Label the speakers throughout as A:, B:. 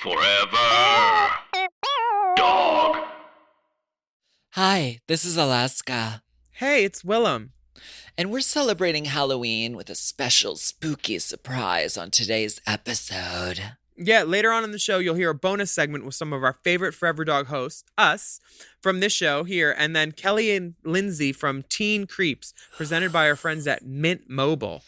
A: Forever. Dog.
B: Hi, this is Alaska,
C: Hey, it's Willam.
B: and we're celebrating Halloween with a special spooky surprise on today's episode.
C: Yeah, later on in the show, you'll hear a bonus segment with some of our favorite Forever Dog hosts, us, from this show here, and then Kelly and Lindsay from Teen Creeps, presented by our friends at Mint Mobile.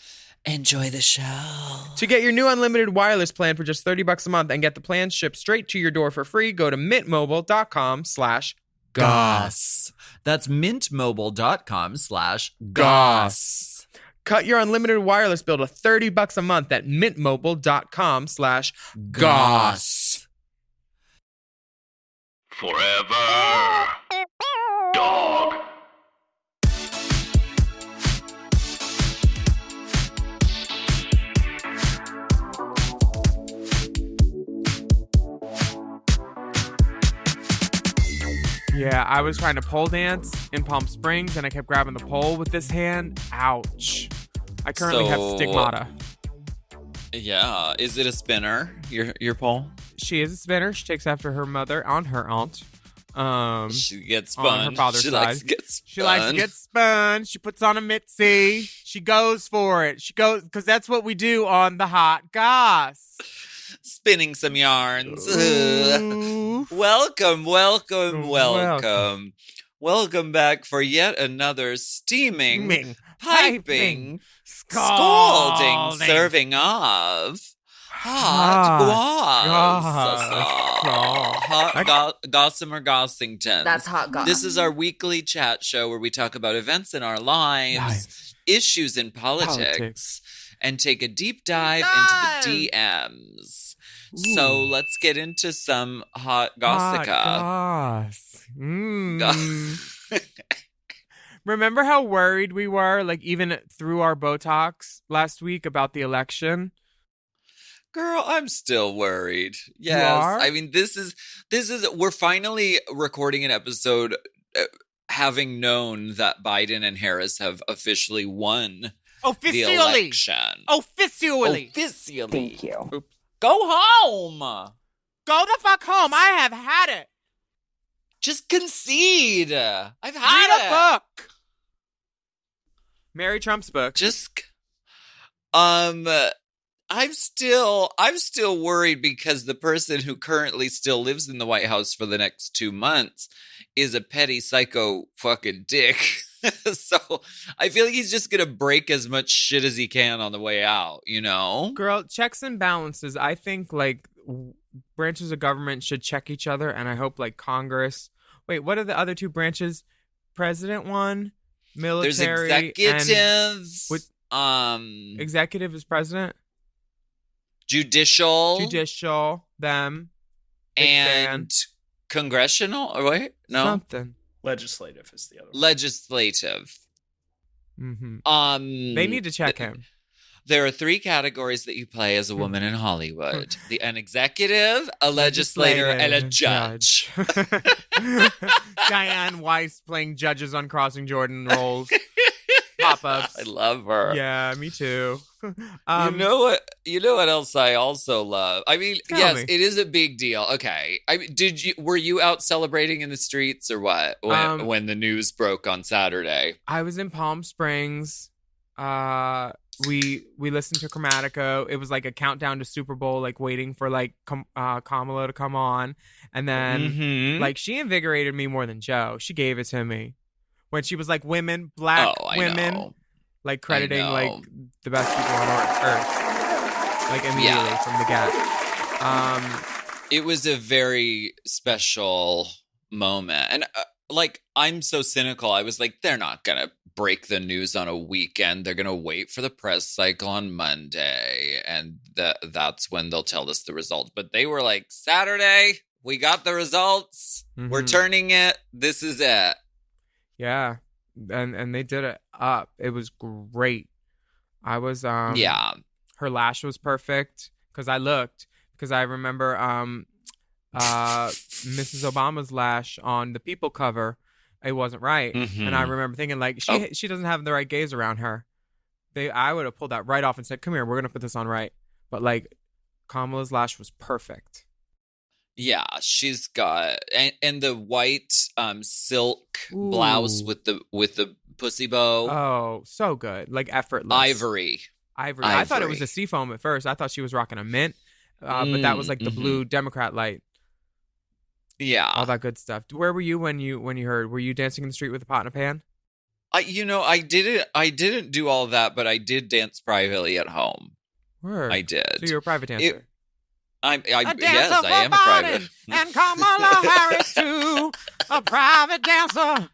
B: Enjoy the show.
C: To get your new unlimited wireless plan for just $30 a month and get the plan shipped straight to your door for free, go to mintmobile.com/Goss.
B: That's mintmobile.com/Goss.
C: Cut your unlimited wireless bill to $30 a month at mintmobile.com/Goss.
A: Forever. Dog.
C: Yeah, I was trying to pole dance in Palm Springs and I kept grabbing the pole with this hand. Ouch. I currently have stigmata.
B: Yeah, is it a spinner, your pole?
C: She is a spinner. She takes after her mother on her aunt.
B: She gets spun.
C: On her father's
B: she
C: side.
B: Likes to get spun.
C: She likes to get spun. She puts on a mitzi. She goes for it. She goes, because that's what we do on the Hot Goss.
B: Spinning some yarns.
C: Ooh.
B: Welcome. Welcome back for yet another steaming, piping, scalding serving of hot Gossamer Gossington.
D: That's hot goss.
B: This is our weekly chat show where we talk about events in our lives, issues in politics, and take a deep dive into the DMs.
C: Ooh.
B: So let's get into some hot gossica.
C: Remember how worried we were, like even through our Botox last week about the election?
B: Girl, I'm still worried.
C: You
B: Yes.
C: are?
B: I mean, this is we're finally recording an episode having known that Biden and Harris have officially won the election.
C: Officially.
D: Thank you.
B: Go home.
C: Go the fuck home. I have had it.
B: Just concede. I've
C: Read
B: had
C: a
B: it.
C: book. Mary Trump's book.
B: Just I'm still worried because the person who currently still lives in the White House for the next 2 months is a petty psycho fucking dick. So I feel like he's just gonna break as much shit as he can on the way out, you know?
C: Girl, checks and balances. I think like branches of government should check each other, and I hope like Congress. Wait, what are the other two branches? President one, military.
B: There's executive.
C: Executive is president.
B: Judicial.
C: Them. Big
B: And
C: fan.
B: congressional. Or wait, no.
C: Something.
E: Legislative is the other one.
B: Legislative.
C: Mm-hmm. They need to check him.
B: There are 3 categories that you play as a woman in Hollywood. An executive, a legislator, and a judge.
C: Diane Weiss playing judges on Crossing Jordan roles. Pop-ups.
B: I love her.
C: Yeah, me too.
B: You know what else I also love? I mean,
C: Tell
B: yes,
C: me.
B: it is a big deal. Okay. Were you out celebrating in the streets or what when the news broke on Saturday?
C: I was in Palm Springs. We listened to Chromatica. It was like a countdown to Super Bowl, like waiting for like Kamala to come on, and then like she invigorated me more than Joe. She gave it to me when she was like black women,
B: know.
C: like crediting
B: I know.
C: like the best people on earth, like immediately from the get.
B: It was a very special moment, and like I'm so cynical. I was like, they're not gonna break the news on a weekend. They're gonna wait for the press cycle on Monday, and that's when they'll tell us the results. But they were like, Saturday, we got the results.
C: Mm-hmm.
B: We're turning it. This is it.
C: Yeah, and they did it up. It was great. I was
B: yeah.
C: Her lash was perfect because I looked because I remember Mrs. Obama's lash on the People cover. It wasn't right, and I remember thinking like she doesn't have the right gaze around her. I would have pulled that right off and said, "Come here, we're gonna put this on right." But like Kamala's lash was perfect.
B: Yeah, she's got and the white silk blouse
C: Ooh.
B: with the pussy bow.
C: Oh, so good. Like effortless.
B: Ivory.
C: I thought it was a seafoam at first. I thought she was rocking a mint, but that was like the blue Democrat light.
B: Yeah,
C: all that good stuff. Where were you when you heard? Were you dancing in the street with a pot and a pan?
B: I didn't do all that, but I did dance privately at home.
C: Word.
B: I did.
C: So you're a private dancer.
B: Yes, I am a private.
C: And Kamala Harris too, a private dancer.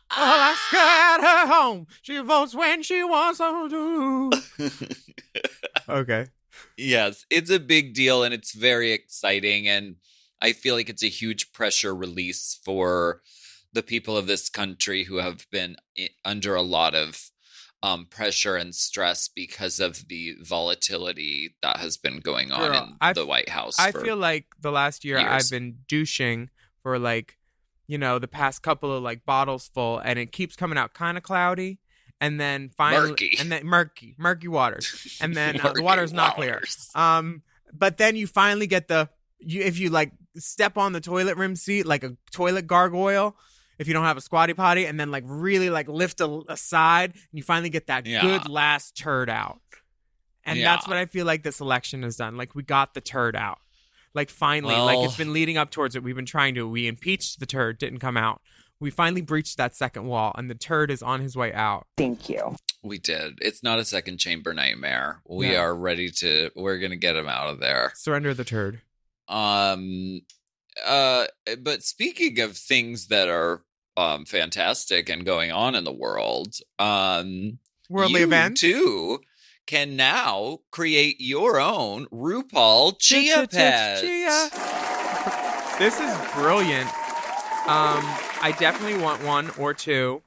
C: I scared her home. She votes when she wants to. Okay.
B: Yes, it's a big deal and it's very exciting. And I feel like it's a huge pressure release for the people of this country who have been under a lot of pressure and stress because of the volatility that has been going on in the White House.
C: I feel like the last year I've been douching for like, the past couple of like bottles full, and it keeps coming out kind of cloudy. And then finally, murky waters, and then the water is not clear. But then you finally get if you like step on the toilet rim seat like a toilet gargoyle, if you don't have a squatty potty, and then like really like lift a side, and you finally get that good last turd out. And that's what I feel like this election has done. Like we got the turd out. Like finally, like it's been leading up towards it. We impeached the turd, didn't come out. We finally breached that second wall, and the turd is on his way out.
D: Thank you.
B: We did. It's not a second chamber nightmare. We're going to get him out of there.
C: Surrender the turd.
B: But speaking of things that are fantastic and going on in the world,
C: worldly events
B: too can now create your own RuPaul Chia Pets.
C: This is brilliant. I definitely want one or two.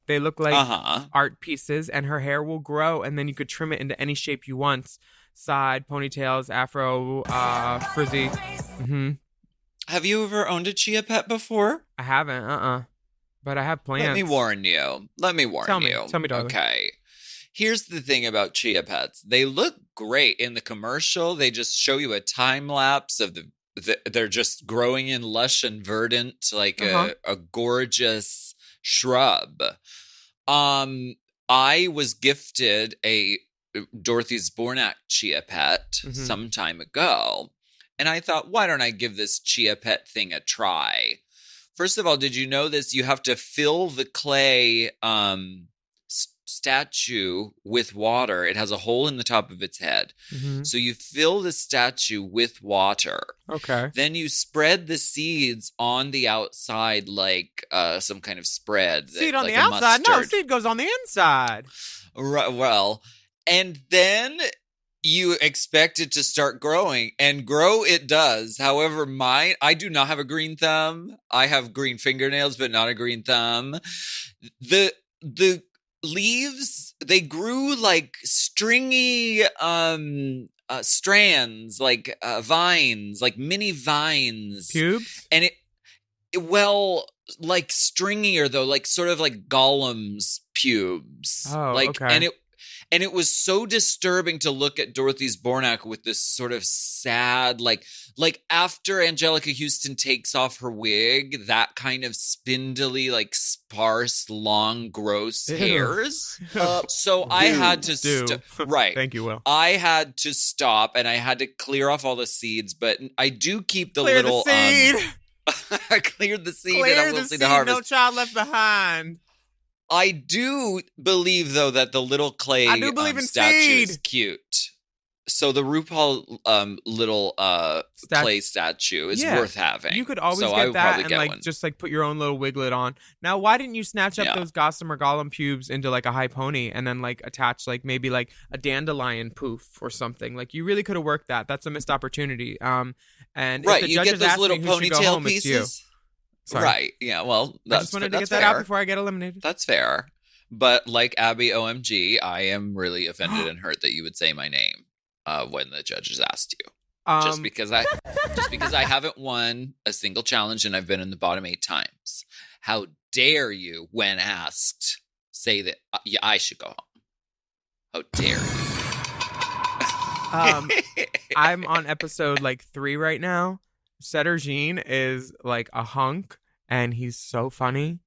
C: They look like art pieces, and her hair will grow, and then you could trim it into any shape you want. Side, ponytails, afro, frizzy. Mm-hmm.
B: Have you ever owned a Chia Pet before?
C: I haven't, but I have plans.
B: Let me warn you.
C: Tell me, darling.
B: Okay. Here's the thing about Chia Pets. They look great in the commercial. They just show you a time lapse of they're just growing in lush and verdant, like a gorgeous shrub. I was gifted a Dorothy Zbornak Chia Pet some time ago, and I thought, why don't I give this Chia Pet thing a try? First of all, did you know this? You have to fill the clay statue with water. It has a hole in the top of its head. Mm-hmm. So you fill the statue with water.
C: Okay.
B: Then you spread the seeds on the outside like some kind of spread.
C: Seed on the outside? No, seed goes on the inside.
B: Right, well, and then you expect it to start growing, and grow it does. However, I do not have a green thumb. I have green fingernails, but not a green thumb. The leaves, they grew like stringy strands, like vines, like mini vines.
C: Pubes?
B: And like stringier though, like sort of like Gollum's pubes.
C: Oh,
B: like,
C: okay.
B: And it was so disturbing to look at Dorothy Zbornak with this sort of sad, like after Angelica Houston takes off her wig, that kind of spindly, like sparse, long, gross hairs. So I had to right.
C: Thank you, Will.
B: I had to stop, and I had to clear off all the seeds, but I do keep the little
C: seed.
B: I cleared the seed,
C: Clear
B: and I will see
C: seed,
B: the harvest.
C: No child left behind.
B: I do believe, though, that the little clay statue is cute. So the RuPaul little clay statue is worth having.
C: You could always get that and like just like put your own little wiglet on. Now, why didn't you snatch up those Gossamer Gollum pubes into like a high pony and then like attach like maybe like a dandelion poof or something? Like you really could have worked that. That's a missed opportunity. And
B: right,
C: if the
B: you get those little ponytail
C: pieces.
B: It's you.
C: Sorry.
B: Right. Yeah. Well,
C: I just wanted to get that out before I get eliminated.
B: That's fair. But like Abby OMG, I am really offended and hurt that you would say my name when the judges asked you. Just because I haven't won a single challenge and I've been in the bottom 8 times. How dare you, when asked, say that I should go home? How dare you?
C: I'm on episode like 3 right now. Setter Jean is like a hunk, and he's so funny.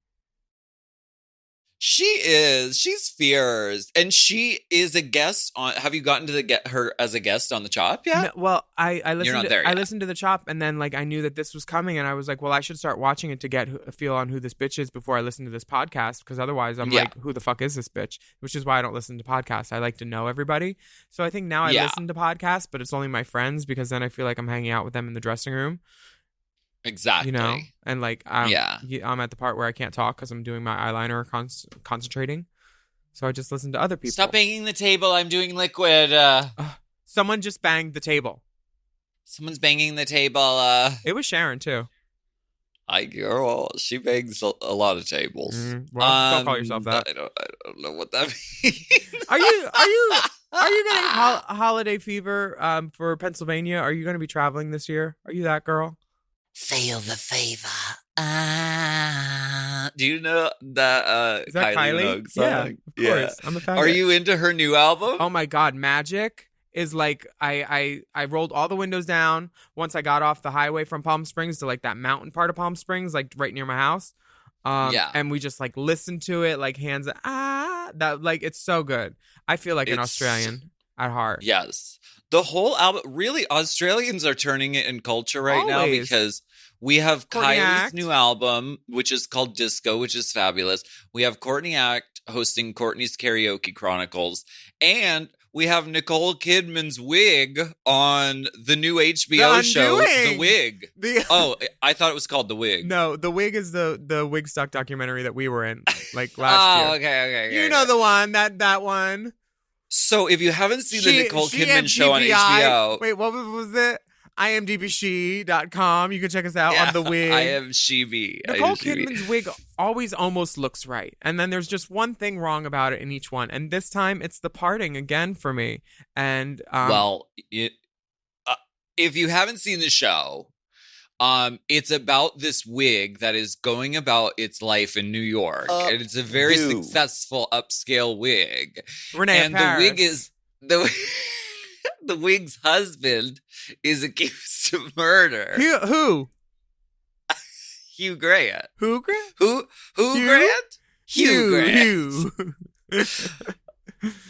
B: She is. She's fierce. And she is a guest on. Have you gotten to get her as a guest on the Chop yet?
C: No, well, I listened.
B: You're not there yet.
C: I listened to the Chop, and then like I knew that this was coming, and I was like, well, I should start watching it to get a feel on who this bitch is before I listen to this podcast, because otherwise I'm like, who the fuck is this bitch? Which is why I don't listen to podcasts. I like to know everybody. So I think now I listen to podcasts, but it's only my friends, because then I feel like I'm hanging out with them in the dressing room.
B: Exactly.
C: You know, and like I'm at the part where I can't talk because I'm doing my eyeliner concentrating. So I just listen to other people.
B: Stop banging the table. I'm doing liquid.
C: Someone just banged the table.
B: Someone's banging the table.
C: It was Sharon too.
B: Girl, she bangs a lot of tables.
C: Well, don't call yourself that.
B: I don't know what that means.
C: Are you getting holiday fever for Pennsylvania? Are you going to be traveling this year? Are you that girl?
B: Feel the favor. Do you know that,
C: is that Kylie
B: Minogue song?
C: Yeah, of course. I'm a fan.
B: Are you into her new album?
C: Oh my God, Magic is like I rolled all the windows down once I got off the highway from Palm Springs to like that mountain part of Palm Springs, like right near my house. And we just like listened to it, like hands that like it's so good. I feel like an Australian at heart.
B: Yes. The whole album, really, Australians are turning it in culture right now, because we have Kylie's new album, which is called Disco, which is fabulous. We have Courtney Act hosting Courtney's Karaoke Chronicles, and we have Nicole Kidman's wig on the new HBO show, The Wig. I thought it was called The Wig.
C: No, The Wig is the Wigstock documentary that we were in like last year.
B: Okay.
C: You know the one, that one.
B: So if you haven't seen the Nicole Kidman show on HBO.
C: Wait, what was it? IMDbShe.com. You can check us out on The Wig.
B: I am Sheeby.
C: Nicole Kidman's wig always almost looks right. And then there's just one thing wrong about it in each one. And this time it's the parting again for me. And
B: if you haven't seen the show, it's about this wig that is going about its life in New York. And it's a very successful upscale wig.
C: Renee
B: and
C: Paris.
B: The wig is the wig's husband is accused of murder.
C: Who?
B: Hugh Grant.
C: Who Grant?
B: Who Grant? Hugh Grant.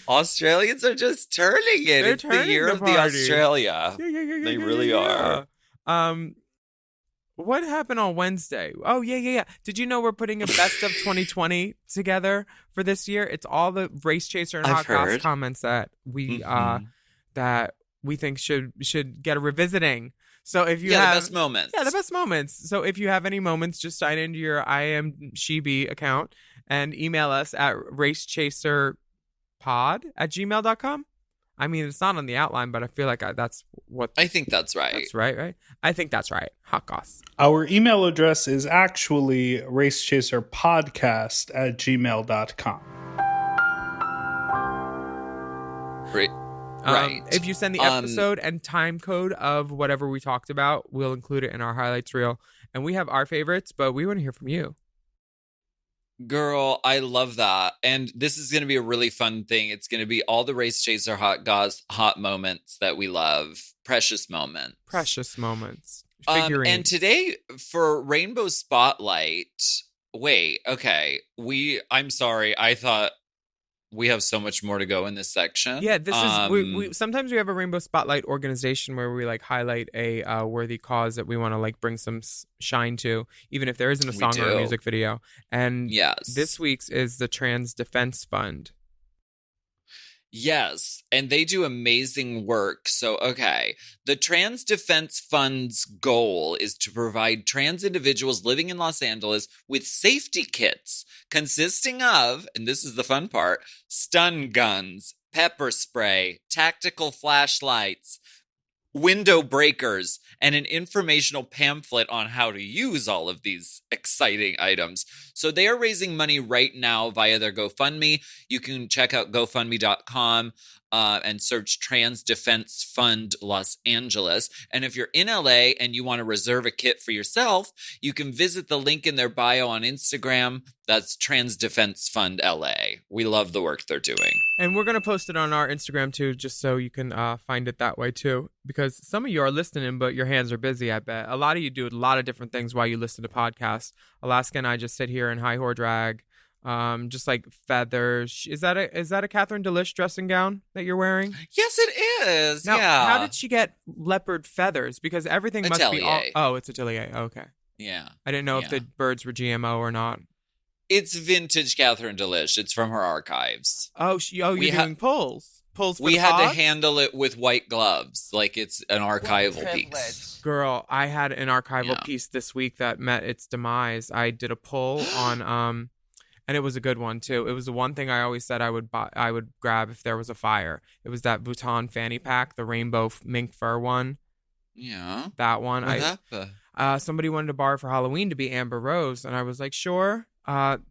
B: Australians are just turning it. It's the year of the Australia. They really are.
C: What happened on Wednesday? Oh, yeah. Did you know we're putting a best of 2020 together for this year? It's all the Race Chaser and Hot Goss comments that we think should get a revisiting. So if you have
B: the best moments.
C: Yeah, the best moments. So if you have any moments, just sign into your I Am Sheeby account and email us at racechaserpod@gmail.com. I mean, it's not on the outline, but I feel like that's what...
B: I think that's right.
C: That's right? I think that's right. Hot Goss.
E: Our email address is actually racechaserpodcast@gmail.com.
B: Right.
C: If you send the episode and time code of whatever we talked about, we'll include it in our highlights reel. And we have our favorites, but we want to hear from you.
B: Girl, I love that. And this is going to be a really fun thing. It's going to be all the Race Chaser Hot Goss hot moments that we love. Precious moments. And today for Rainbow Spotlight, I'm sorry. I thought we have so much more to go in this section.
C: Yeah, this is we sometimes we have a Rainbow Spotlight organization where we like highlight a worthy cause that we want to like bring some shine to, even if there isn't a song or a music video. And this week's is the Trans Defense Fund.
B: Yes, and they do amazing work. So, the Trans Defense Fund's goal is to provide trans individuals living in Los Angeles with safety kits consisting of, and this is the fun part, stun guns, pepper spray, tactical flashlights, window breakers, and an informational pamphlet on how to use all of these exciting items. So they are raising money right now via their GoFundMe. You can check out GoFundMe.com. and search Trans Defense Fund Los Angeles. And if you're in LA and you want to reserve a kit for yourself, you can visit the link in their bio on Instagram. That's Trans Defense Fund LA. We love the work they're doing.
C: And we're going to post it on our Instagram, too, just so you can find it that way, too. Because some of you are listening, but your hands are busy, I bet. A lot of you do a lot of different things while you listen to podcasts. Alaska and I just sit here in high whore drag, just like feathers. Is that a Catherine Delish dressing gown that you're wearing?
B: Yes, it is.
C: Now,
B: yeah.
C: how did she get leopard feathers? Because everything must be all...
B: Atelier.
C: Oh, it's Atelier. Okay.
B: Yeah.
C: I didn't know if the birds were GMO or not.
B: It's vintage Catherine Delish. It's from her archives.
C: Oh, you're doing pulls. Pulls for
B: We
C: the
B: had to
C: pods?
B: handle it with white gloves, like it's an archival piece.
C: Girl, I had an archival
B: Yeah.
C: piece this week that met its demise. I did a pull on and it was a good one too. It was the one thing I always said I would grab if there was a fire. It was that Vuitton fanny pack, the rainbow mink fur one.
B: Yeah.
C: That one.
B: What happened?
C: Somebody wanted to borrow for Halloween to be Amber Rose, and I was like, sure.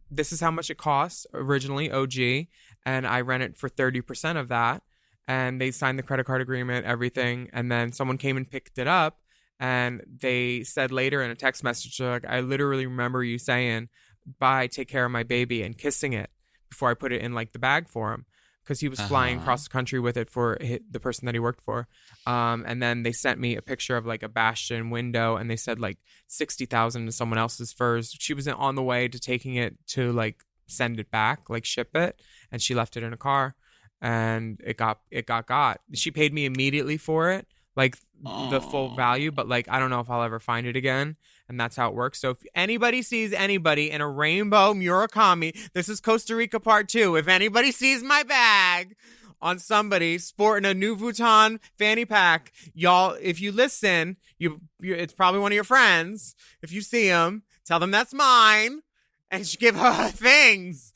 C: This is how much it costs originally, OG, and I rent it for 30% of that. And they signed the credit card agreement, everything, and then someone came and picked it up, and they said later in a text message, like, I literally remember you saying, bye, take care of my baby, and kissing it before I put it in like the bag for him. Because he was flying across the country with it for the person that he worked for. And then they sent me a picture of like a bastion window, and they said like 60,000 to someone else's furs. She was on the way to taking it to like send it back, like ship it. And she left it in a car, and it got. She paid me immediately for it, like the full value. But like, I don't know if I'll ever find it again. And that's how it works. So if anybody sees anybody in a rainbow Murakami, this is Costa Rica part 2. If anybody sees my bag on somebody sporting a new Vuitton fanny pack, y'all, if you listen, it's probably one of your friends. If you see them, tell them that's mine, and give her things.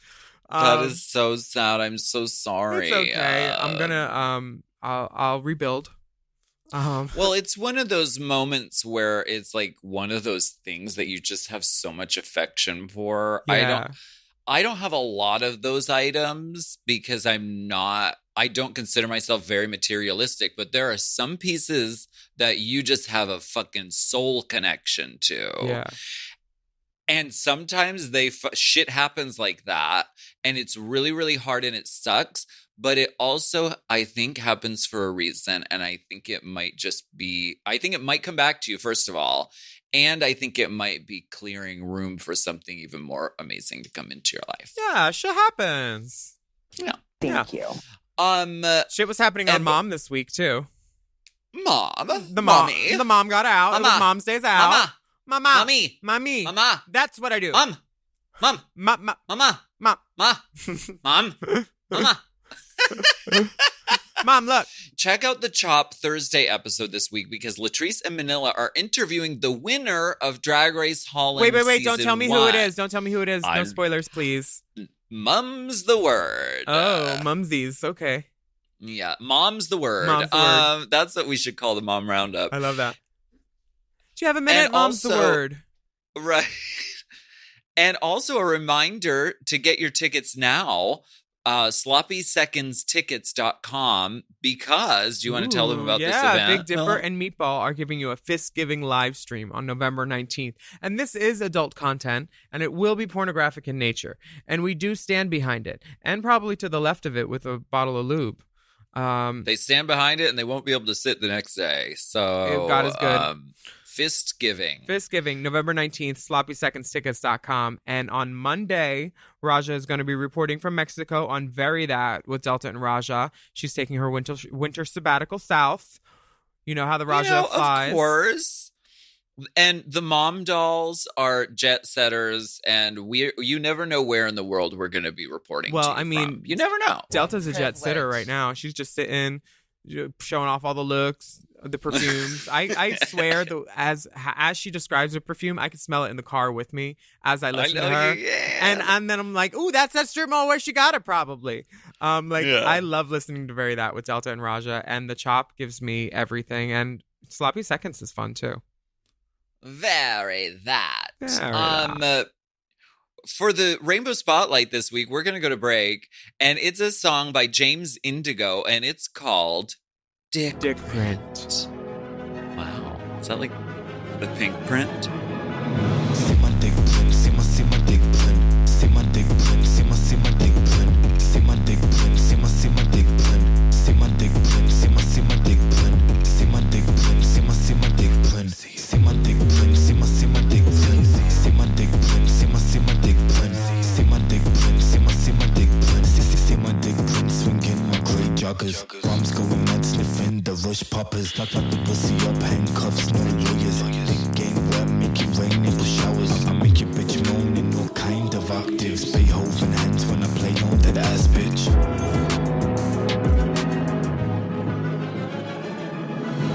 B: That is so sad. I'm so sorry.
C: It's okay. I'm gonna I'll rebuild.
B: Well, it's one of those moments where it's like one of those things that you just have so much affection for.
C: Yeah.
B: I don't have a lot of those items because I don't consider myself very materialistic, but there are some pieces that you just have a fucking soul connection to.
C: Yeah.
B: And sometimes shit happens like that, and it's really, really hard and it sucks. But it also, I think, happens for a reason. And I think it might come back to you, first of all. And I think it might be clearing room for something even more amazing to come into your life.
C: Yeah, shit happens.
B: Yeah.
D: Thank you.
C: Shit was happening on Mom this week, too.
B: Mom?
C: The
B: Mommy?
C: mom got out.
B: Mama.
C: It was Mom's Days Out.
B: Mama.
C: Mama.
B: Mommy.
C: Mommy.
B: Mama.
C: That's what I do.
B: Mom.
C: Mama.
B: Mama.
C: Mom.
B: Mom. Mama.
C: Mom, look.
B: Check out the Chop Thursday episode this week because Latrice and Manila are interviewing the winner of Drag Race Holland.
C: Wait. Don't tell me who it is. No
B: I'm-
C: spoilers, please.
B: Mum's the word.
C: Oh, mumsies. Okay.
B: Yeah, mom's the word.
C: Mom's the word.
B: That's what we should call the Mom Roundup.
C: I love that. Do you have a minute?
B: And
C: Mom's the
B: also-
C: word.
B: Right. And also a reminder to get your tickets now. sloppysecondstickets.com because do you want to tell them about this event?
C: Yeah, Big Dipper and Meatball are giving you a fist-giving live stream on November 19th. And this is adult content, and it will be pornographic in nature. And we do stand behind it, and probably to the left of it with a bottle of lube.
B: They stand behind it, and they won't be able to sit the next day. So
C: God is good.
B: Fist giving,
C: November 19th, sloppysecondstickets.com. And on Monday, Raja is going to be reporting from Mexico on Very That with Delta and Raja. She's taking her winter sabbatical south. You know how the Raja flies.
B: Of course. And the mom dolls are jet setters, and you never know where in the world we're going to be reporting.
C: Well,
B: to you
C: I mean,
B: from. You never know.
C: Delta's a jet sitter right now. She's just sitting, showing off all the looks, the perfumes. I swear, as she describes the perfume, I can smell it in the car with me as I listen to her. And then I'm like, ooh, that's that strip mall where she got it probably. I love listening to Very That with Delta and Raja, and the Chop gives me everything. And Sloppy Seconds is fun too.
B: Very that. for the Rainbow Spotlight this week, we're going to go to break, and it's a song by James Indigo, and it's called Dick Print. Wow. Is that like the pink print?
D: See my dick print, see my dick print, see my dick print, see my dick print, see my dick print, see my dick print, see my dick print, see my dick print, see my dick print, see my dick print, see my dick print, see my dick print, see my dick print, see my dick print, see my dick print, see my dick print, see my dick print, swinging my great joggers, bombs going mad, sniffing the rush poppers, lock the pussy up, handcuffs, no lawyers, big game where make it rain in the showers, I make your bitch moan in all kind of octaves, Beethoven hands when I play on that ass bitch.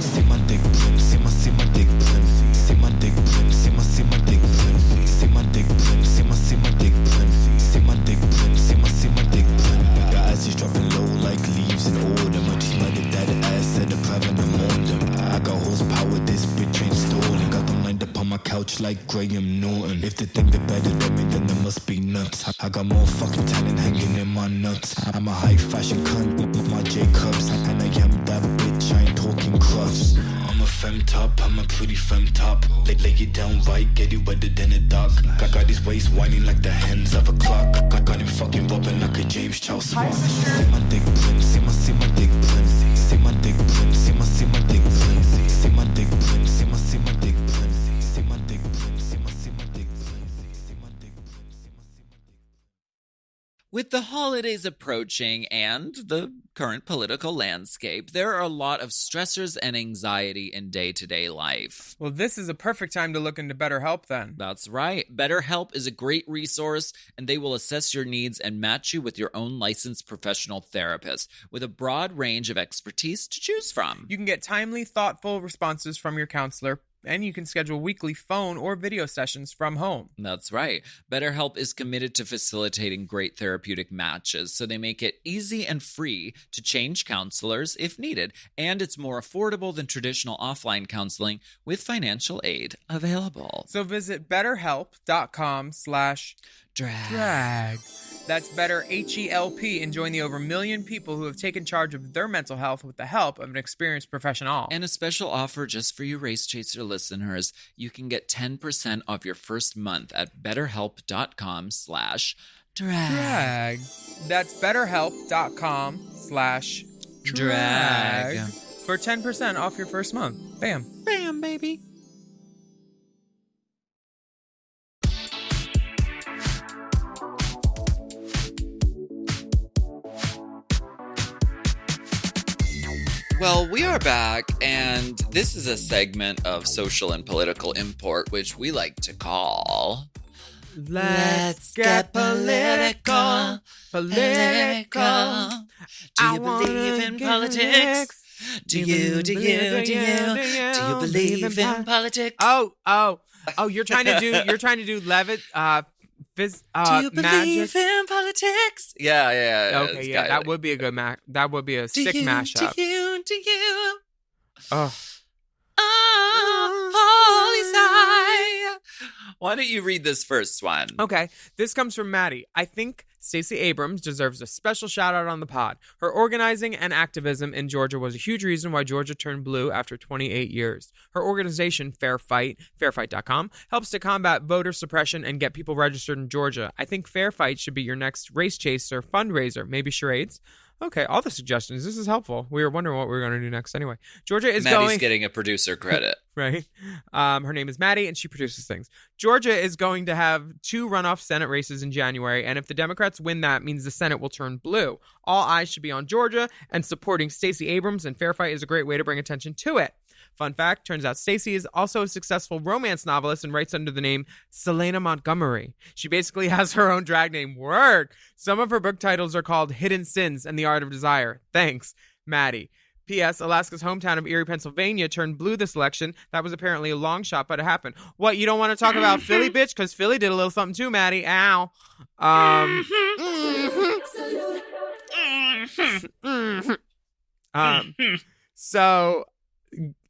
D: See my dick print, see my dick print, see my dick print, see my dick print, see my dick print, see my dick print, see my dick print, see my dick print. Your ass is dropping low like leaves in autumn. I just murdered that ass at the private and mourned them. I got horsepower, this bitch ain't stalling. Got them lined up on my couch like Graham Norton. If they think they're better than me, then they must be nuts. I got more fucking talent hanging in my nuts. I'm a high fashion cunt with my Jacobs, and I am that bitch, I ain't talking crufts. I'm a femme top, I'm a pretty femme top. They lay it down right, get it wetter than a duck. Got his waist whining like the hands of a clock. Got him fucking bobbing like a James Charles Swan. See my dick print, see my dick print, see my dick print, see my dick print, see my dick print, see my dick print, see my dick print, see my dick print, see my dick print.
B: With the holidays approaching and the current political landscape, there are a lot of stressors and anxiety in day-to-day life.
C: Well, this is a perfect time to look into BetterHelp then.
B: That's right. BetterHelp is a great resource, and they will assess your needs and match you with your own licensed professional therapist with a broad range of expertise to choose from.
C: You can get timely, thoughtful responses from your counselor, and you can schedule weekly phone or video sessions from home.
B: That's right. BetterHelp is committed to facilitating great therapeutic matches, so they make it easy and free to change counselors if needed. And it's more affordable than traditional offline counseling with financial aid available.
C: So visit betterhelp.com/drag. That's better H-E-L-P, and join the over 1 million people who have taken charge of their mental health with the help of an experienced professional.
B: And a special offer just for you Race Chaser listeners. You can get 10% off your first month at betterhelp.com/drag.
C: That's betterhelp.com/drag for 10% off your first month. Bam.
B: Bam, baby. Well, we are back, and this is a segment of social and political import, which we like to call...
C: Let's get political. Political.
B: Do you believe in politics? Do you believe in politics?
C: Oh, you're trying to do Levitt,
B: do you believe
C: magic?
B: in politics? Yeah.
C: Okay, yeah, that would be a good that would be a sick mashup.
B: Do you?
C: Oh.
B: Why don't you read this first one?
C: Okay, this comes from Maddie. I think Stacey Abrams deserves a special shout out on the pod. Her organizing and activism in Georgia was a huge reason why Georgia turned blue after 28 years. Her organization, Fair Fight, fairfight.com, helps to combat voter suppression and get people registered in Georgia. I think Fair Fight should be your next Race Chaser fundraiser, maybe charades. Okay, all the suggestions. This is helpful. We were wondering what we were going to do next anyway. Georgia is
B: Maddie's getting a producer credit.
C: Right. Her name is Maddie, and she produces things. Georgia is going to have 2 runoff Senate races in January, and if the Democrats win, that means the Senate will turn blue. All eyes should be on Georgia, and supporting Stacey Abrams and Fair Fight is a great way to bring attention to it. Fun fact, turns out Stacey is also a successful romance novelist and writes under the name Selena Montgomery. She basically has her own drag name. Word! Some of her book titles are called Hidden Sins and the Art of Desire. Thanks, Maddie. P.S. Alaska's hometown of Erie, Pennsylvania turned blue this election. That was apparently a long shot, but it happened. What, you don't want to talk about Philly, bitch? Because Philly did a little something too, Maddie. Ow. So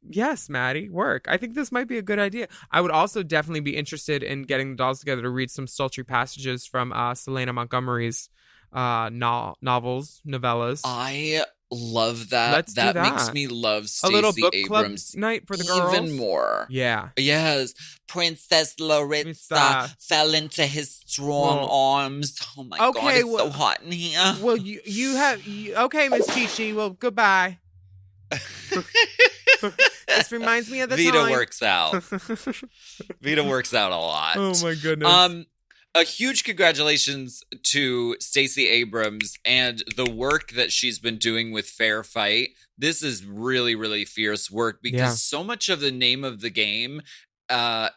C: Yes, Maddie, work. I think this might be a good idea. I would also definitely be interested in getting the dolls together to read some sultry passages from Selena Montgomery's novellas.
B: I love that.
C: Let's do
B: That
C: that.
B: makes me love
C: A little
B: Stacey
C: book
B: Abrams
C: club night for the girls.
B: even more.
C: Yeah.
B: Yes. Princess Laritza fell into his strong arms. Oh my God, it's so hot in here.
C: Well, okay, Miss Chi-Chi. Well, goodbye. This reminds me of the
B: Vita
C: time.
B: works out. Vita works out a lot.
C: Oh my goodness.
B: A huge congratulations to Stacey Abrams and the work that she's been doing with Fair Fight. This is really, really fierce work because so much of the name of the game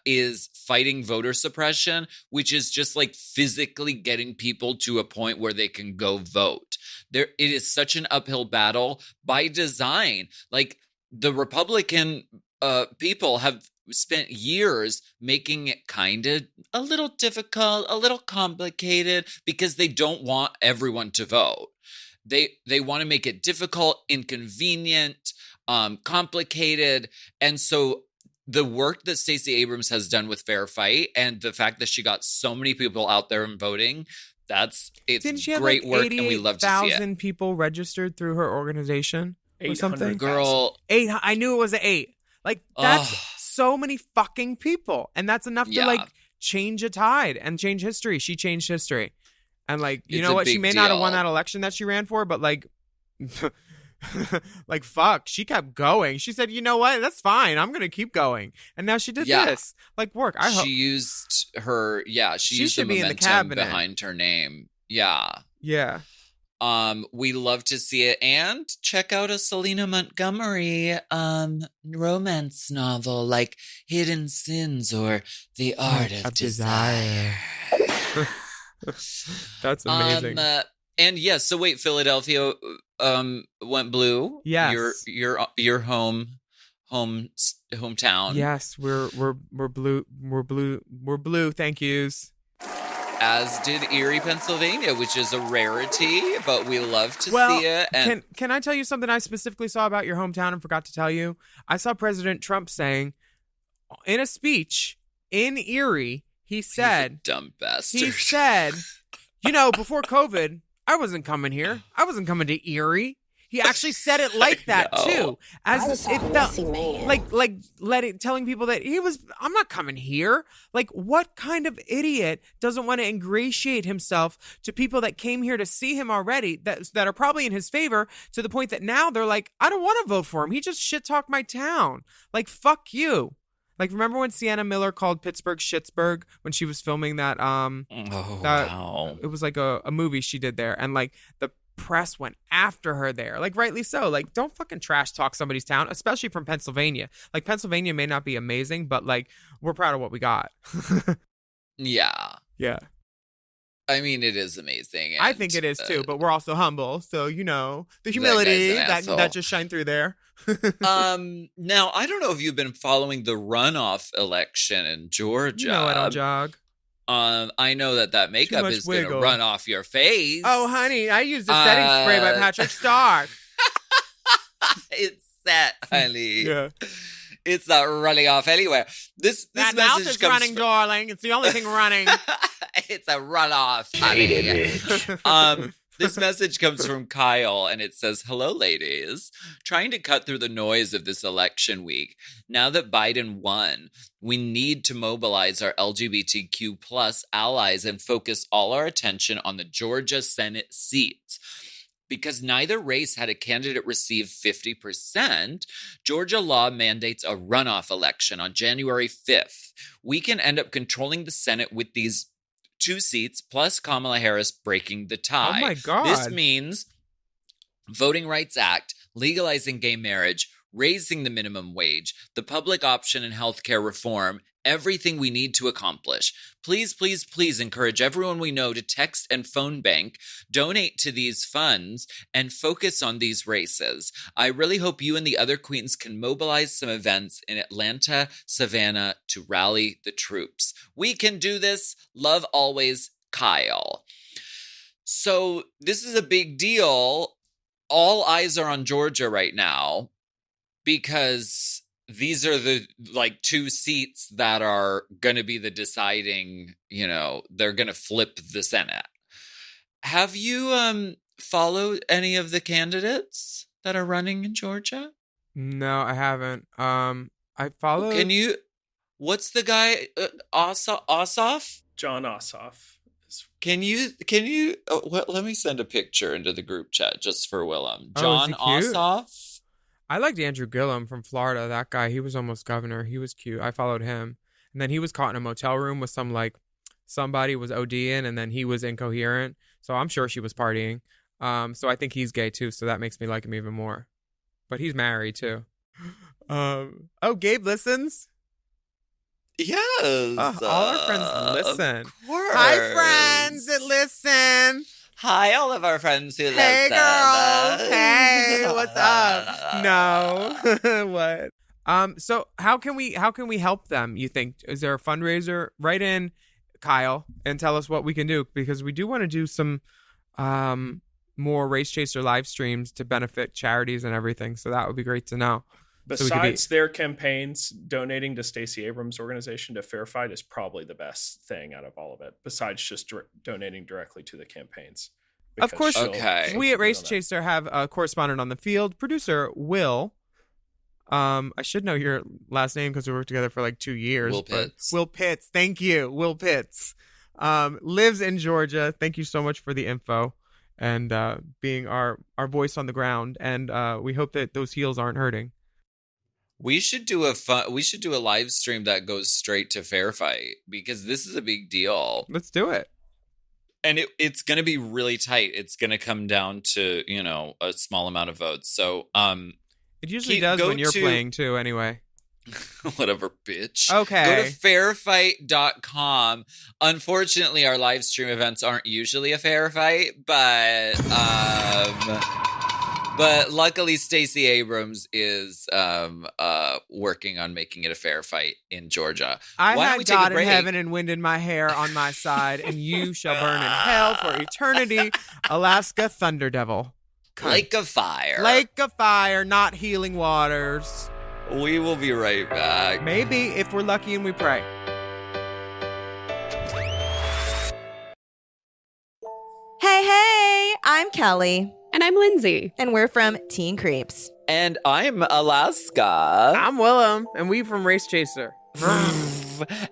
B: is fighting voter suppression, which is just like physically getting people to a point where they can go vote. It is such an uphill battle by design. Like the Republican people have spent years making it kind of a little difficult, a little complicated, because they don't want everyone to vote. They want to make it difficult, inconvenient, complicated. And so the work that Stacey Abrams has done with Fair Fight and the fact that she got so many people out there and voting,
C: Didn't she have
B: great
C: like
B: work, and we love to see it.
C: 88,000 people registered through her organization or something?
B: Girl,
C: 8. I knew it was an 8. Like, that's so many fucking people. And that's enough to, like, change a tide and change history. She changed history. And, like, you know what? She may not have won that election that she ran for, but, like, like, fuck. She kept going. She said, you know what? That's fine. I'm going to keep going. And now she did this. Like, work. I hope.
B: She used her, she used the
C: should be in the
B: momentum
C: cabinet
B: behind her name. Yeah.
C: Yeah.
B: We love to see it, and check out a Selena Montgomery romance novel like Hidden Sins or The Art of Desire.
C: That's amazing.
B: And yes, so wait, Philadelphia went blue.
C: Yes.
B: Your hometown.
C: Yes, we're blue. We're blue. Thank yous.
B: As did Erie, Pennsylvania, which is a rarity, but we love to see it. And
C: can I tell you something I specifically saw about your hometown and forgot to tell you? I saw President Trump saying in a speech in Erie, he said,
B: dumb bastard.
C: He said, before COVID, I wasn't coming here. I wasn't coming to Erie. He actually said it like that too, as it felt like telling people that I'm not coming here. Like, what kind of idiot doesn't want to ingratiate himself to people that came here to see him already, that are probably in his favor, to the point that now they're like, I don't want to vote for him. He just shit talked my town. Like, fuck you. Like, remember when Sienna Miller called Pittsburgh Schittsburg when she was filming that? Wow. It was like a movie she did there, and like the press went after her there, like rightly so. Like, don't fucking trash talk somebody's town, especially from Pennsylvania. Like, Pennsylvania may not be amazing, but like, we're proud of what we got.
B: Yeah. I mean, it is amazing.
C: I think it is too, but we're also humble, so the humility that just shined through there.
B: Now I don't know if you've been following the runoff election in Georgia.
C: I don't jog.
B: I know that makeup is going to run off your face.
C: Oh, honey, I used a setting spray by Patrick Starr.
B: It's set, honey.
C: Yeah.
B: It's not running off anywhere. This
C: that
B: message
C: mouth is running, darling. It's the only thing running.
B: It's a runoff, honey. This message comes from Kyle, and it says, "Hello, ladies. Trying to cut through the noise of this election week. Now that Biden won, we need to mobilize our LGBTQ plus allies and focus all our attention on the Georgia Senate seats. Because neither race had a candidate receive 50%, Georgia law mandates a runoff election on January 5th. We can end up controlling the Senate with these 2 seats, plus Kamala Harris breaking the tie.
C: Oh my God.
B: This means Voting Rights Act, legalizing gay marriage, raising the minimum wage, the public option and healthcare reform, everything we need to accomplish. Please, please, please encourage everyone we know to text and phone bank, donate to these funds, and focus on these races. I really hope you and the other queens can mobilize some events in Atlanta, Savannah to rally the troops. We can do this. Love always, Kyle." So this is a big deal. All eyes are on Georgia right now because these are the like 2 seats that are going to be the deciding, they're going to flip the Senate. Have you followed any of the candidates that are running in Georgia?
C: No, I haven't. I followed.
B: What's the guy? Ossoff?
E: John Ossoff.
B: Can you? Let me send a picture into the group chat just for Willam.
C: Oh,
B: John
C: is he cute?
B: Ossoff.
C: I liked Andrew Gillum from Florida. That guy, he was almost governor. He was cute. I followed him. And then he was caught in a motel room with somebody was ODing, and then he was incoherent. So I'm sure she was partying. So I think he's gay too. So that makes me like him even more. But he's married too. Gabe listens.
B: Yes.
C: All our friends listen.
B: Of course.
C: Hi, friends that listen.
B: Hi, all of our friends who listen.
C: Hey, girls. Hey, what's up? No. What? So how can we help them, you think? Is there a fundraiser? Write in, Kyle, and tell us what we can do, because we do want to do some more Race Chaser live streams to benefit charities and everything. So that would be great to know.
E: Besides their campaigns, donating to Stacey Abrams' organization, to Fair Fight, is probably the best thing out of all of it, besides just donating directly to the campaigns.
C: Of course,
B: okay.
C: We at Race Chaser have a correspondent on the field, producer Will. I should know your last name because we worked together for like 2 years.
B: Will Pitts.
C: Will Pitts. Thank you. Will Pitts. Lives in Georgia. Thank you so much for the info and being our voice on the ground. And we hope that those heels aren't hurting.
B: We should do a live stream that goes straight to Fair Fight, because this is a big deal.
C: Let's do it.
B: And it's going to be really tight. It's going to come down to, a small amount of votes. So,
C: it usually does when you're playing too, anyway.
B: Whatever, bitch.
C: Okay.
B: Go to fairfight.com. Unfortunately, our live stream events aren't usually a fair fight, but luckily Stacey Abrams is working on making it a fair fight in Georgia.
C: I had God in heaven and wind in my hair on my side, and you shall burn in hell for eternity. Alaska Thunder Devil.
B: Lake of Fire.
C: Lake of Fire, not healing waters.
B: We will be right back.
C: Maybe, if we're lucky and we pray.
F: Hey, I'm Kelly.
G: And I'm Lindsay.
F: And we're from Teen Creeps.
B: And I'm Alaska.
C: I'm Willam, and we from Race Chaser.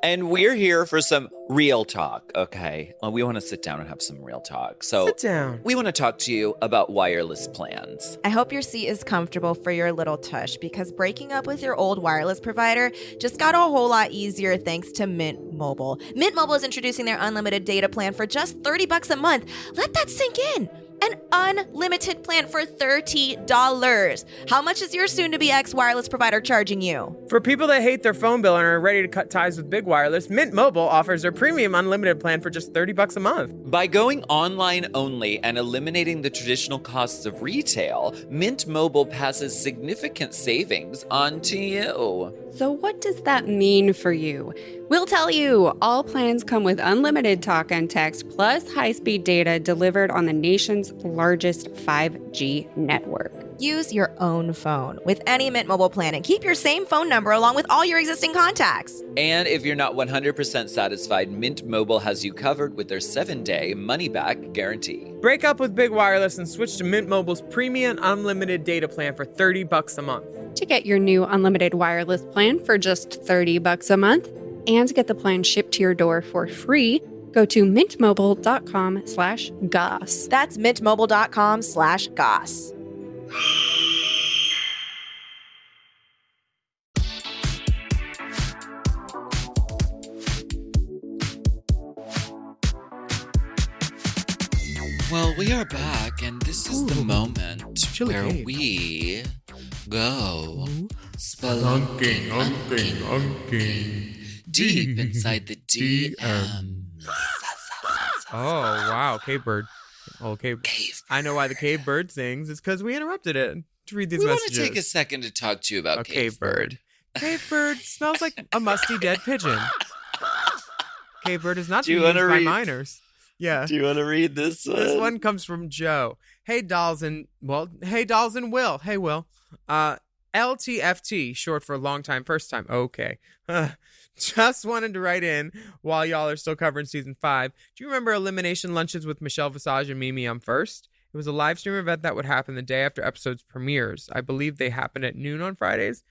B: And we're here for some real talk, okay? We want to sit down and have some real talk. So
C: sit down.
B: We want to talk to you about wireless plans.
F: I hope your seat is comfortable for your little tush, because breaking up with your old wireless provider just got a whole lot easier thanks to Mint Mobile. Mint Mobile is introducing their unlimited data plan for just $30 a month. Let that sink in. An unlimited plan for $30. How much is your soon-to-be ex-wireless provider charging you?
C: For people that hate their phone bill and are ready to cut ties with Big Wireless, Mint Mobile offers their premium unlimited plan for just $30 a month.
B: By going online only and eliminating the traditional costs of retail, Mint Mobile passes significant savings on to you.
G: So what does that mean for you? We'll tell you. All plans come with unlimited talk and text plus high-speed data delivered on the nation's largest 5G network.
F: Use your own phone with any Mint Mobile plan and keep your same phone number along with all your existing contacts.
B: And if you're not 100% satisfied, Mint Mobile has you covered with their 7-day money-back guarantee.
C: Break up with Big Wireless and switch to Mint Mobile's premium unlimited data plan for $30 a month.
G: To get your new unlimited wireless plan for just $30 a month and get the plan shipped to your door for free, go to mintmobile.com/goss.
F: That's mintmobile.com/goss.
B: Well, we are back, and this is the moment where we go spelunking deep inside the DM.
C: Oh, wow. Cave bird. Oh, cave. I know why the cave bird sings. It's because we interrupted it to read these
B: We want
C: messages.
B: to take a second to talk to you about
C: A
B: cave bird.
C: Cave bird smells like a musty dead pigeon. Cave bird is not
B: Do you
C: used
B: wanna
C: by
B: read-
C: minors. Yeah.
B: Do you want to read this one?
C: This one comes from Joe. Hey, dolls and Will. Hey, Will. LTFT, short for long time, first time. Okay. Just wanted to write in while y'all are still covering season 5. Do you remember elimination lunches with Michelle Visage and Mimi on First? It was a live stream event that would happen the day after episodes premieres. I believe they happened at noon on Fridays.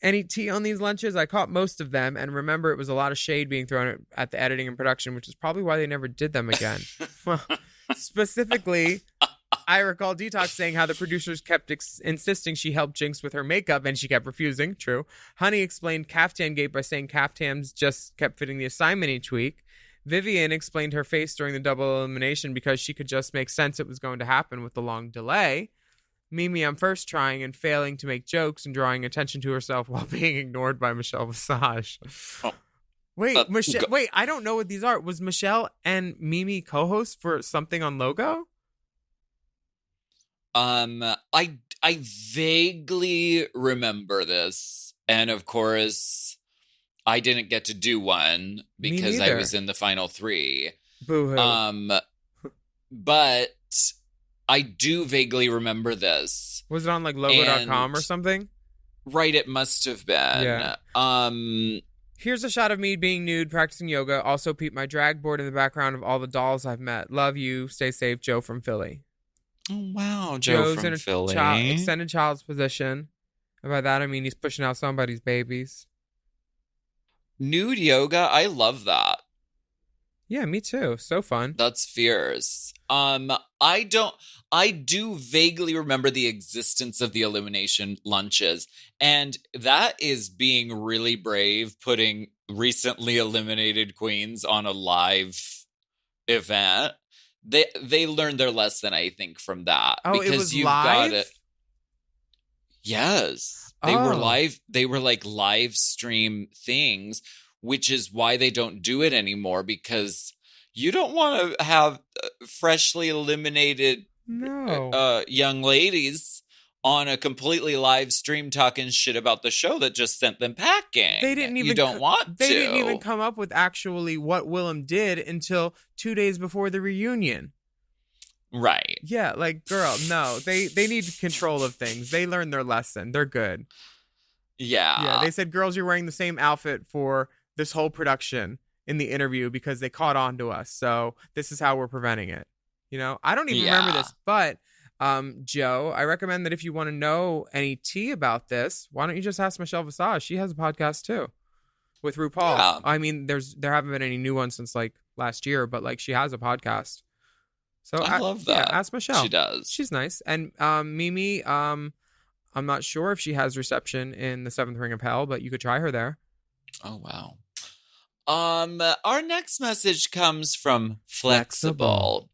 C: Any tea on these lunches? I caught most of them and remember it was a lot of shade being thrown at the editing and production, which is probably why they never did them again. Well, specifically, I recall Detox saying how the producers kept insisting she helped Jinx with her makeup and she kept refusing. True. Honey explained Caftan Gate by saying caftans just kept fitting the assignment each week. Vivian explained her face during the double elimination because she could just make sense it was going to happen with the long delay. Mimi on First trying and failing to make jokes and drawing attention to herself while being ignored by Michelle Visage. Wait, Michelle. Wait, I don't know what these are. Was Michelle and Mimi co-hosts for something on Logo?
B: I vaguely remember this, and of course, I didn't get to do one because I was in the final 3.
C: Boo-hoo.
B: But I do vaguely remember this.
C: Was it on like logo.com or something?
B: Right, it must have been.
C: Yeah. Here's a shot of me being nude, practicing yoga. Also, peep my drag board in the background of all the dolls I've met. Love you. Stay safe, Joe from Philly.
B: Oh, wow. Joe
C: Joe's
B: from
C: in a
B: Philly.
C: Extended child's position. And by that, I mean he's pushing out somebody's babies.
B: Nude yoga, I love that.
C: Yeah, me too. So fun.
B: That's fierce. I do vaguely remember the existence of the elimination lunches, and that is being really brave, putting recently eliminated queens on a live event. They learned their lesson, I think, from that.
C: Oh,
B: because
C: it was
B: you've
C: live?
B: got it. Yes, they were live. They were like live stream things, which is why they don't do it anymore, because you don't want to have freshly eliminated young ladies on a completely live stream talking shit about the show that just sent them packing.
C: They didn't even.
B: You don't want to.
C: They didn't even come up with actually what Willam did until 2 days before the reunion.
B: Right.
C: Yeah, like, girl, no. They need control of things. They learned their lesson. They're good.
B: Yeah.
C: Yeah, they said, girls, you're wearing the same outfit for this whole production in the interview because they caught on to us. So this is how we're preventing it. You know, I don't even remember this, but Joe, I recommend that if you want to know any tea about this, why don't you just ask Michelle Visage? She has a podcast too with RuPaul.
B: Yeah.
C: I mean, there haven't been any new ones since like last year, but like she has a podcast. So
B: I love that.
C: Yeah, ask Michelle.
B: She does.
C: She's nice. And Mimi, I'm not sure if she has reception in the 7th Ring of Hell, but you could try her there.
B: Oh, wow. Our next message comes from Flexible.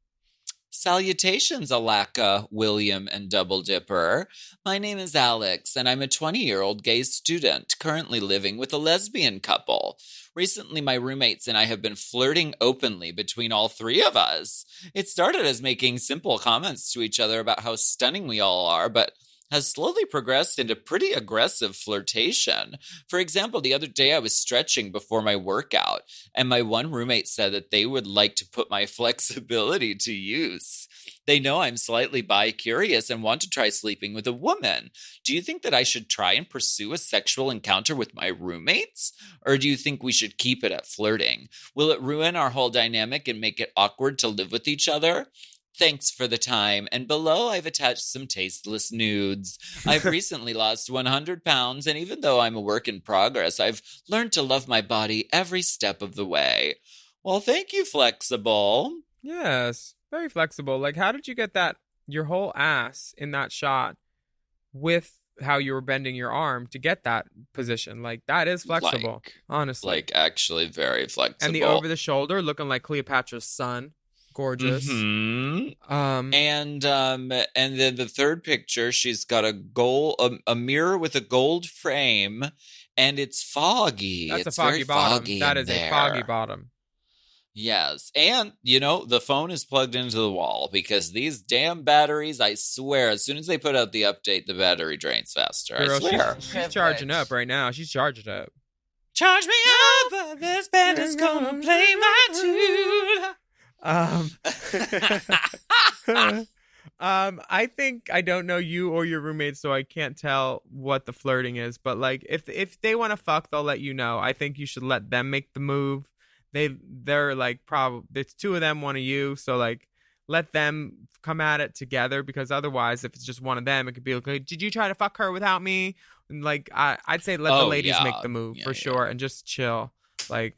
B: Salutations, Alaka, William, and Double Dipper. My name is Alex, and I'm a 20-year-old gay student currently living with a lesbian couple. Recently, my roommates and I have been flirting openly between all 3 of us. It started as making simple comments to each other about how stunning we all are, but has slowly progressed into pretty aggressive flirtation. For example, the other day I was stretching before my workout, and my one roommate said that they would like to put my flexibility to use. They know I'm slightly bi-curious and want to try sleeping with a woman. Do you think that I should try and pursue a sexual encounter with my roommates? Or do you think we should keep it at flirting? Will it ruin our whole dynamic and make it awkward to live with each other? Thanks for the time. And below, I've attached some tasteless nudes. I've recently lost 100 pounds, and even though I'm a work in progress, I've learned to love my body every step of the way. Well, thank you, Flexible.
C: Yes, very flexible. Like, how did you get that, your whole ass in that shot with how you were bending your arm to get that position? Like, that is flexible, honestly.
B: Like, actually very flexible.
C: And the over-the-shoulder looking like Cleopatra's son. Gorgeous.
B: Mm-hmm. And then the third picture, she's got a mirror with a gold frame, and it's foggy.
C: That's
B: it's
C: a foggy
B: very
C: bottom.
B: Foggy
C: that is there. A foggy bottom.
B: Yes. And, you know, the phone is plugged into the wall because these damn batteries, I swear, as soon as they put out the update, the battery drains faster.
C: Girl,
B: I swear.
C: She's charging up right now. She's charging up.
B: Charge me up, this band is gonna play my tune.
C: I think I don't know you or your roommate, so I can't tell what the flirting is. But like, if they want to fuck, they'll let you know. I think you should let them make the move. They're like probably it's two of them, one of you. So like, let them come at it together because otherwise, if it's just one of them, it could be like, did you try to fuck her without me? And like, I'd say let the ladies make the move for sure and just chill. Like,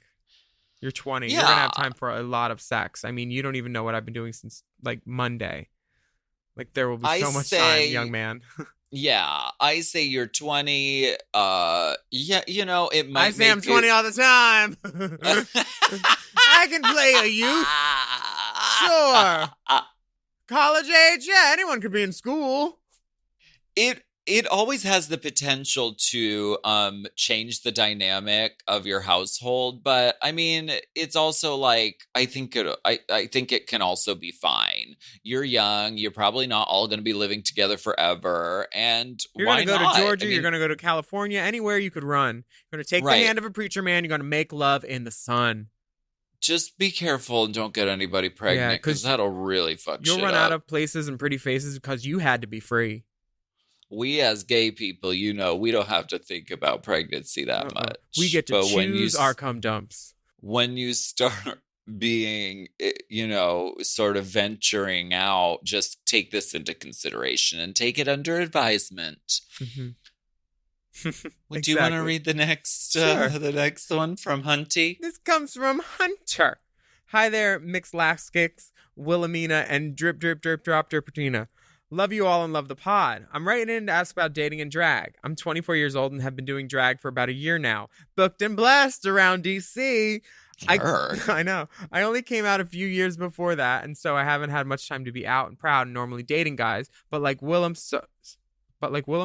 C: you're 20, you're gonna have time for a lot of sex. I mean, you don't even know what I've been doing since like Monday. Like, there will be so much time, young man.
B: Yeah, I say you're 20. Yeah, you know, it might.
C: I say I'm 20 all the time. I can play a youth. Sure. College age, yeah, anyone could be in school.
B: It always has the potential to change the dynamic of your household, but I mean, it's also like I think it can also be fine. You're young, you're probably not all going to be living together forever, and
C: you're
B: going to
C: go to Georgia, you're going to go to California, anywhere you could run. You're going to take the hand of a preacher man, you're going to make love in the sun.
B: Just be careful and don't get anybody pregnant because that'll really fuck shit up.
C: You'll run out of places and pretty faces because you had to be free.
B: We as gay people, you know, we don't have to think about pregnancy that much.
C: We get to choose our cum dumps.
B: When you start being, you know, sort of venturing out, just take this into consideration and take it under advisement.
C: Mm-hmm.
B: Do you want to read the next the next one from Hunty?
C: This comes from Hunter. Hi there, Mix Laskix, Willamina, and Drip Drip Drip Drop Dripatina. Love you all and love the pod. I'm writing in to ask about dating and drag. I'm 24 years old and have been doing drag for about a year now. Booked and blessed around DC. I know. I only came out a few years before that, and so I haven't had much time to be out and proud and normally dating guys. But like Willam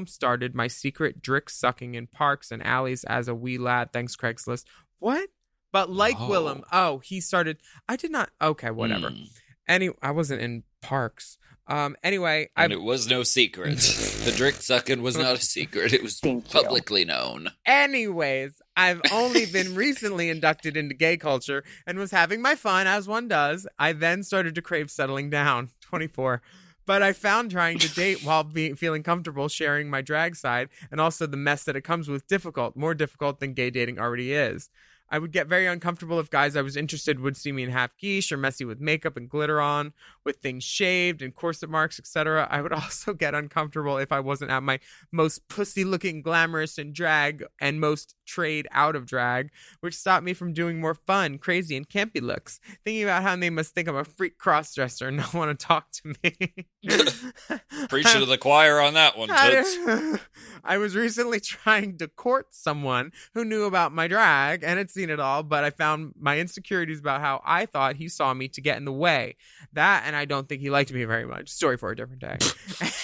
C: started my secret drick sucking in parks and alleys as a wee lad. Thanks, Craigslist. What? But like Willam, he started. I did not. Okay, whatever. I wasn't in parks. Anyway,
B: it was no secret. The drick sucking was not a secret. It was publicly known.
C: Anyways, I've only been recently inducted into gay culture and was having my fun as one does. I then started to crave settling down. 24. But I found trying to date while feeling comfortable sharing my drag side and also the mess that it comes with difficult, more difficult than gay dating already is. I would get very uncomfortable if guys I was interested would see me in half geesh or messy with makeup and glitter on, with things shaved and corset marks, etc. I would also get uncomfortable if I wasn't at my most pussy-looking glamorous in drag and most trade out of drag, which stopped me from doing more fun, crazy, and campy looks. Thinking about how they must think I'm a freak cross-dresser and not want to talk to me.
B: Preaching to the choir on that one, Toots.
C: I was recently trying to court someone who knew about my drag and had seen it all, but I found my insecurities about how I thought he saw me to get in the way. That, and I don't think he liked me very much. Story for a different day.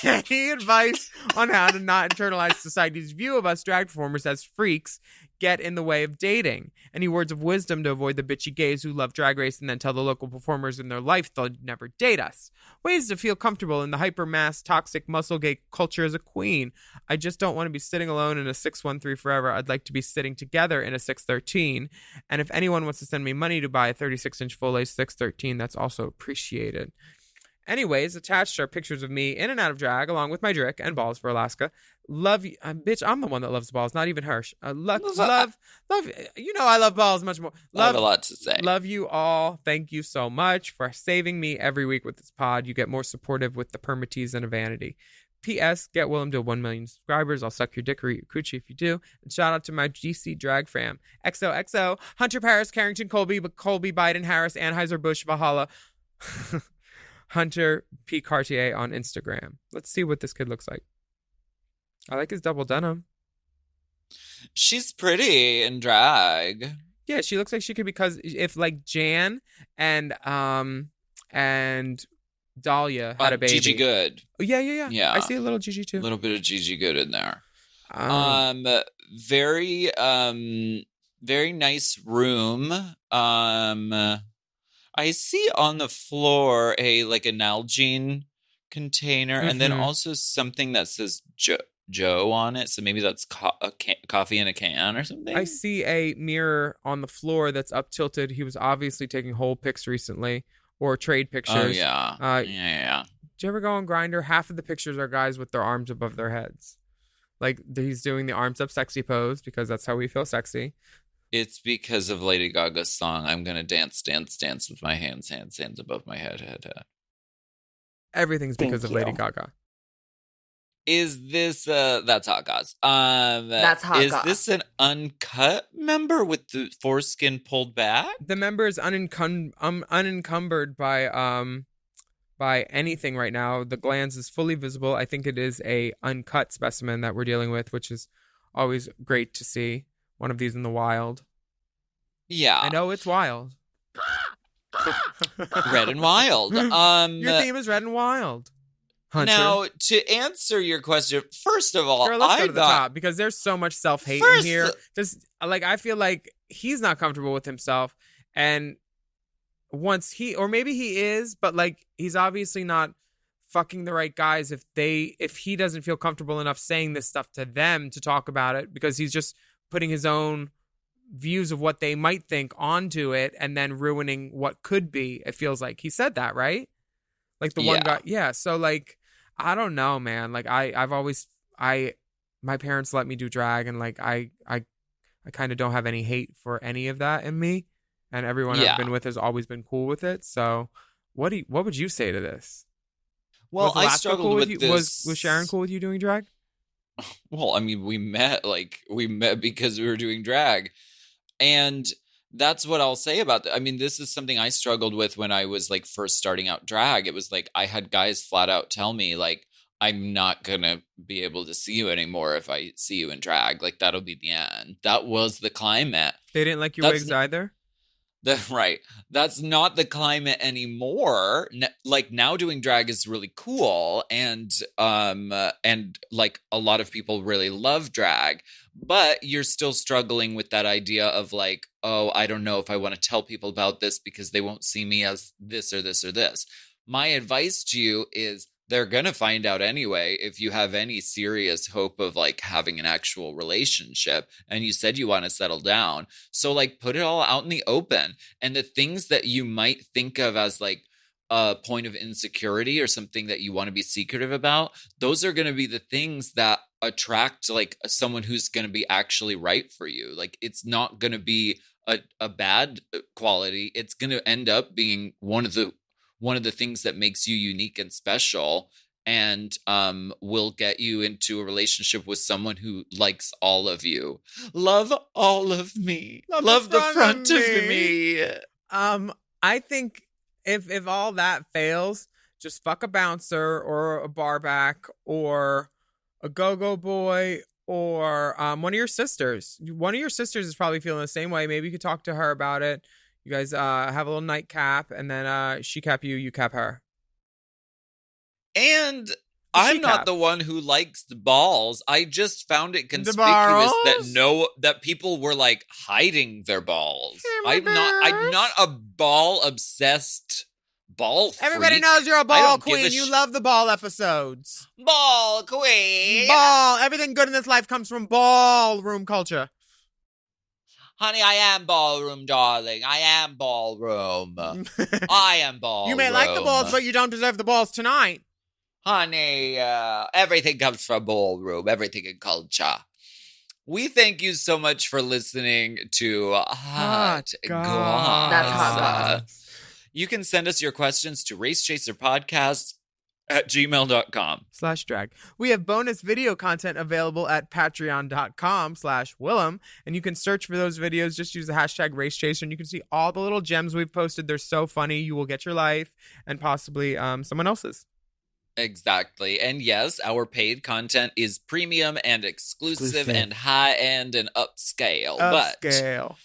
C: Any advice on how to not internalize society's view of us drag performers as freaks get in the way of dating? Any words of wisdom to avoid the bitchy gays who love Drag Race and then tell the local performers in their life they'll never date us? Ways to feel comfortable in the hyper-mass, toxic, muscle gay culture as a queen. I just don't want to be sitting alone in a 613 forever. I'd like to be sitting together in a 613. And if anyone wants to send me money to buy a 36-inch full-lace 613, that's also appreciated. Anyways, attached are pictures of me in and out of drag, along with my drick and balls for Alaska. Love you, bitch. I'm the one that loves balls, not even Hirsch. Love. You know I love balls much more.
B: I have a lot to say.
C: Love you all. Thank you so much for saving me every week with this pod. You get more supportive with the permatease and a vanity. P.S. Get Willam to 1 million subscribers. I'll suck your dick or eat your coochie if you do. And shout out to my GC drag fam. XOXO. Hunter, Paris, Carrington, Colby, Biden, Harris, Anheuser-Busch, Valhalla. Hunter P. Cartier on Instagram. Let's see what this kid looks like. I like his double denim.
B: She's pretty in drag.
C: Yeah, she looks like she could, because if like Jan and Dahlia had a baby.
B: Gigi Good.
C: Oh, yeah. I see a little Gigi too.
B: A little bit of Gigi Good in there. Very nice room. I see on the floor a Nalgene container, and then also something that says Joe on it. So maybe that's coffee in a can or something.
C: I see a mirror on the floor that's up tilted. He was obviously taking whole pics recently, or trade pictures.
B: Oh yeah, yeah.
C: Did you ever go on Grindr? Half of the pictures are guys with their arms above their heads. Like, he's doing the arms up sexy pose because that's how we feel sexy.
B: It's because of Lady Gaga's song, I'm gonna dance, dance, dance with my hands above my head.
C: Everything's because of
H: Thank
C: Lady
H: you.
C: Gaga.
B: Is this that's hot Goss.
H: That's hot
B: Is
H: Goss.
B: this an uncut member with the foreskin pulled back?
C: The member is unencumbered by anything right now. The glans is fully visible. I think it is a uncut specimen that we're dealing with, which is always great to see. One of these in the wild.
B: Yeah.
C: I know it's wild.
B: Red and wild.
C: Your theme is red and wild. Hunter.
B: Now, to answer your question, first of all,
C: Girl, let's go
B: I
C: to the
B: thought
C: top because there's so much self-hate in
B: First-
C: here. Just like I feel like he's not comfortable with himself, and once or maybe he is, but like he's obviously not fucking the right guys if he doesn't feel comfortable enough saying this stuff to them to talk about it, because he's just putting his own views of what they might think onto it and then ruining what could be. It feels like he said that, right? Like the one
B: Yeah.
C: guy, yeah. So like, I don't know, man. Like my parents let me do drag, and like I kind of don't have any hate for any of that in me, and everyone
B: Yeah.
C: I've been with has always been cool with it. So what would you say to this?
B: well,
C: Was
B: I
C: Alaska
B: struggled
C: cool
B: with
C: you?
B: this.
C: Was Sharon cool with you doing drag?
B: Well, I mean, we met because we were doing drag. And that's what I'll say about that. I mean, this is something I struggled with when I was like first starting out drag. It was like I had guys flat out tell me like, I'm not going to be able to see you anymore if I see you in drag. Like, that'll be the end. That was the climate.
C: They didn't like your
B: That's
C: wigs either.
B: Right. That's not the climate anymore. Like, now doing drag is really cool, and like a lot of people really love drag, but you're still struggling with that idea of like, oh, I don't know if I want to tell people about this because they won't see me as this or this or this. My advice to you is they're going to find out anyway if you have any serious hope of like having an actual relationship, and you said you want to settle down. So like put it all out in the open, and the things that you might think of as like a point of insecurity or something that you want to be secretive about, those are going to be the things that attract like someone who's going to be actually right for you. Like, it's not going to be a bad quality. It's going to end up being one of the things that makes you unique and special, and will get you into a relationship with someone who likes all of you. Love all of me. Love the front of me.
C: I think if all that fails, just fuck a bouncer or a barback or a go-go boy or one of your sisters. One of your sisters is probably feeling the same way. Maybe you could talk to her about it. You guys have a little nightcap, and then she cap you, you cap her.
B: And I'm not the one who likes the balls. I just found it conspicuous that people were like hiding their balls. I'm not a ball obsessed ball freak.
C: Everybody knows you're a
B: I
C: ball
B: don't give
C: queen.
B: a
C: You love the ball episodes.
B: Ball queen.
C: Ball. Everything good in this life comes from ballroom culture.
B: Honey, I am ballroom, darling. I am ballroom. I am ballroom.
C: You may like the balls, but you don't deserve the balls tonight.
B: Honey, everything comes from ballroom, everything in culture. We thank you so much for listening to Hot Goss.
H: That's Hot Goss.
B: You can send us your questions to racechaserpodcast@gmail.com.
C: We have bonus video content available at patreon.com/Willam, and you can search for those videos. Just use the hashtag RaceChaser, and you can see all the little gems we've posted. They're so funny. You will get your life and possibly someone else's.
B: Exactly. And yes, our paid content is premium and exclusive and high-end and upscale.
C: Upscale.
B: But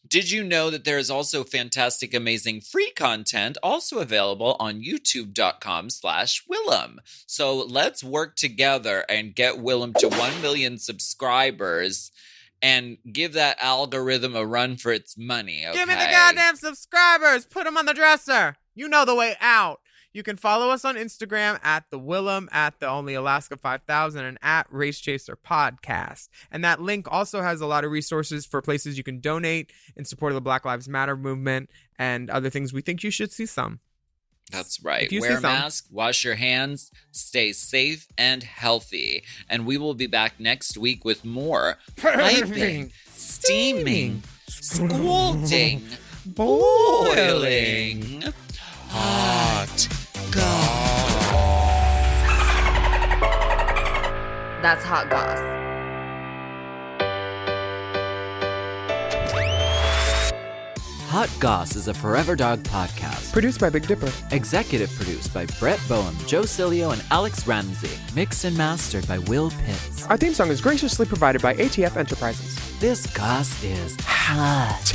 B: did you know that there is also fantastic, amazing free content also available on youtube.com/Willam? So let's work together and get Willam to 1 million subscribers and give that algorithm a run for its money, okay?
C: Give me the goddamn subscribers. Put them on the dresser. You know the way out. You can follow us on Instagram at the Willam, at the Only Alaska 5000, and at Race Chaser Podcast. And that link also has a lot of resources for places you can donate in support of the Black Lives Matter movement and other things we think you should see some.
B: That's right.
C: If you see
B: Wear a
C: some-
B: mask, wash your hands, stay safe and healthy. And we will be back next week with more piping, steaming, scalding, boiling, hot goss.
H: That's hot goss.
I: Hot Goss is a Forever Dog podcast.
C: Produced by Big Dipper.
I: Executive produced by Brett Boehm, Joe Cilio, and Alex Ramsey. Mixed and mastered by Will Pitts.
C: Our theme song is graciously provided by ATF Enterprises.
I: This Goss is hot.